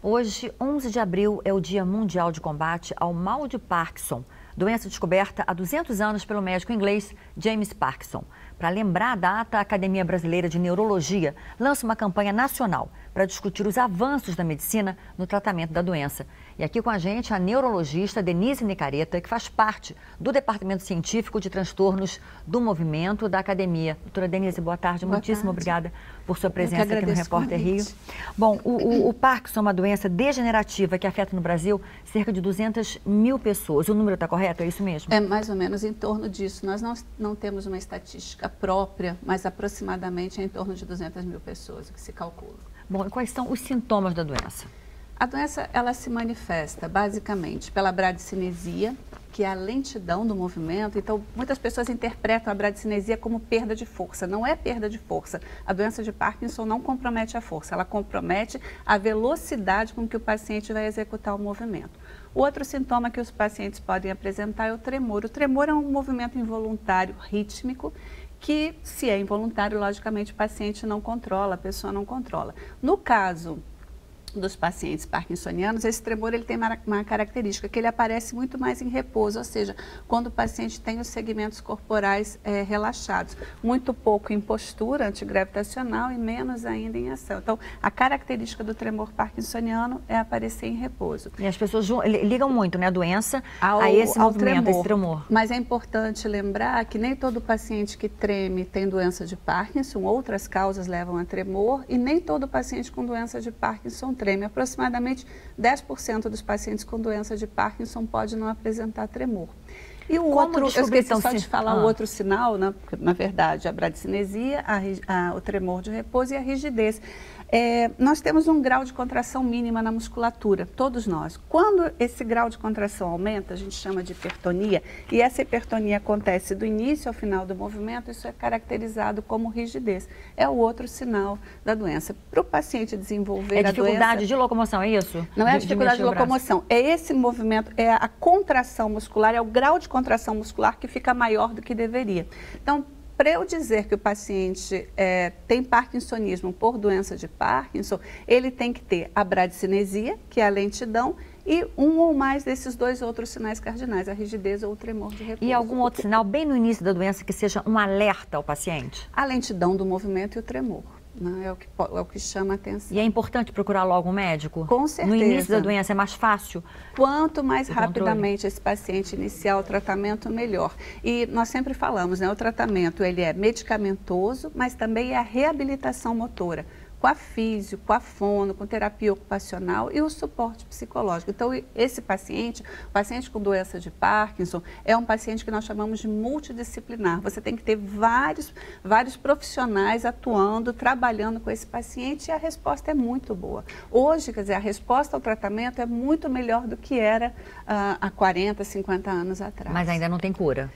Hoje, 11 de abril, é o Dia Mundial de Combate ao Mal de Parkinson, doença descoberta há 200 anos pelo médico inglês James Parkinson. Para lembrar a data, a Academia Brasileira de Neurologia lança uma campanha nacional para discutir os avanços da medicina no tratamento da doença. E aqui com a gente a neurologista Denise Nicareta, que faz parte do Departamento Científico de Transtornos do Movimento da Academia. Doutora Denise, boa tarde. Muitíssimo obrigada por sua presença aqui no Repórter Rio. Bom, o Parkinson é uma doença degenerativa que afeta no Brasil cerca de 200 mil pessoas. O número está correto? É isso mesmo? É mais ou menos em torno disso. Nós não temos uma estatística própria, mas aproximadamente é em torno de 200 mil pessoas que se calcula. Bom, e quais são os sintomas da doença? A doença, ela se manifesta basicamente pela bradicinesia, que é a lentidão do movimento. Então, muitas pessoas interpretam a bradicinesia como perda de força. Não é perda de força. A doença de Parkinson não compromete a força, ela compromete a velocidade com que o paciente vai executar o movimento. O outro sintoma que os pacientes podem apresentar é o tremor. O tremor é um movimento involuntário rítmico que, se é involuntário, logicamente o paciente não controla, a pessoa não controla. No caso dos pacientes parkinsonianos, esse tremor ele tem uma característica, que ele aparece muito mais em repouso, ou seja, quando o paciente tem os segmentos corporais relaxados, muito pouco em postura antigravitacional e menos ainda em ação. Então, a característica do tremor parkinsoniano é aparecer em repouso. E as pessoas ligam muito, né, a doença a esse movimento, esse tremor. Mas é importante lembrar que nem todo paciente que treme tem doença de Parkinson, outras causas levam a tremor, e nem todo paciente com doença de Parkinson treme. Aproximadamente 10% dos pacientes com doença de Parkinson pode não apresentar tremor. E o outro, eu esqueci só de falar o outro sinal, né? Na verdade, a bradicinesia, o tremor de repouso e a rigidez. Nós temos um grau de contração mínima na musculatura, todos nós. Quando esse grau de contração aumenta, a gente chama de hipertonia, e essa hipertonia acontece do início ao final do movimento, isso é caracterizado como rigidez. É o outro sinal da doença. Para o paciente desenvolver a doença... É dificuldade de locomoção, é isso? Não é a dificuldade de locomoção, é esse movimento, é a contração muscular, é o grau de contração muscular que fica maior do que deveria. Então, para eu dizer que o paciente tem parkinsonismo por doença de Parkinson, ele tem que ter a bradicinesia, que é a lentidão, e um ou mais desses dois outros sinais cardinais, a rigidez ou o tremor de repouso. E algum outro sinal bem no início da doença que seja um alerta ao paciente? A lentidão do movimento e o tremor. Né? É o que chama a atenção. E é importante procurar logo um médico? Com certeza. No início da doença é mais fácil? Quanto mais rapidamente esse paciente iniciar o tratamento, melhor. E nós sempre falamos, né? O tratamento ele é medicamentoso, mas também é a reabilitação motora, com a físio, com a fono, com terapia ocupacional e o suporte psicológico. Então, esse paciente, o paciente com doença de Parkinson, é um paciente que nós chamamos de multidisciplinar. Você tem que ter vários profissionais atuando, trabalhando com esse paciente, e a resposta é muito boa. Hoje, quer dizer, a resposta ao tratamento é muito melhor do que era há 40, 50 anos atrás. Mas ainda não tem cura?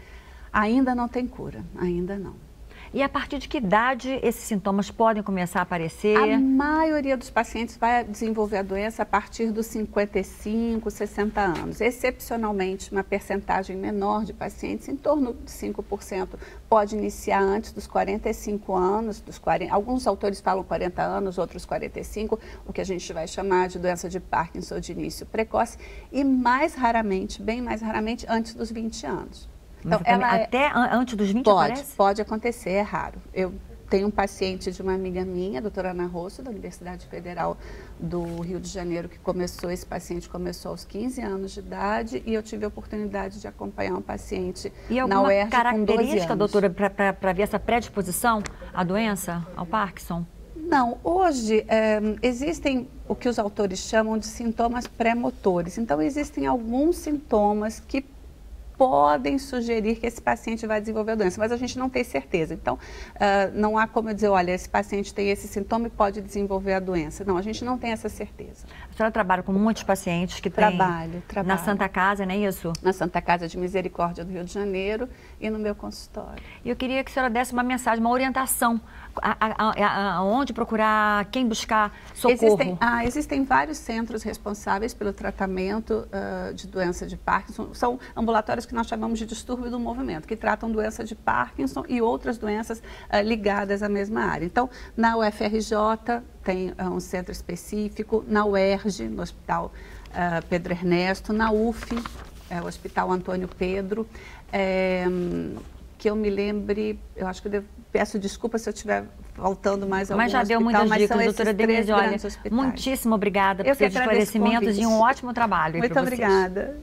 Ainda não tem cura, ainda não. E a partir de que idade esses sintomas podem começar a aparecer? A maioria dos pacientes vai desenvolver a doença a partir dos 55, 60 anos. Excepcionalmente, uma percentagem menor de pacientes, em torno de 5%, pode iniciar antes dos 45 anos. Alguns autores falam 40 anos, outros 45, o que a gente vai chamar de doença de Parkinson de início precoce, e mais raramente, bem mais raramente, antes dos 20 anos. Então, até antes dos 20 pode acontecer, é raro. Eu tenho um paciente de uma amiga minha, a doutora Ana Rosso, da Universidade Federal do Rio de Janeiro, que esse paciente começou aos 15 anos de idade, e eu tive a oportunidade de acompanhar um paciente na UERJ com 12 anos. E alguma característica, doutora, para ver essa predisposição à doença, ao Parkinson? Não, hoje existem o que os autores chamam de sintomas pré-motores. Então, existem alguns sintomas que podem sugerir que esse paciente vai desenvolver a doença, mas a gente não tem certeza. Então, não há como eu dizer, olha, esse paciente tem esse sintoma e pode desenvolver a doença. Não, a gente não tem essa certeza. A senhora trabalha com muitos pacientes que Trabalho. Na Santa Casa, não é isso? Na Santa Casa de Misericórdia do Rio de Janeiro e no meu consultório. E eu queria que a senhora desse uma mensagem, uma orientação, aonde procurar, quem buscar socorro. Existem vários centros responsáveis pelo tratamento de doença de Parkinson. São ambulatórios que nós chamamos de distúrbio do movimento, que tratam doença de Parkinson e outras doenças ligadas à mesma área. Então, na UFRJ tem um centro específico, na UERJ, no Hospital Pedro Ernesto, na UF, o Hospital Antônio Pedro, que eu me lembre, eu acho que peço desculpa se eu estiver faltando mais algum hospital. Mas já deu muitas dicas, doutora Denise. Olha, hospitais. Muitíssimo obrigada por seus esclarecimentos e um ótimo trabalho. Muito obrigada.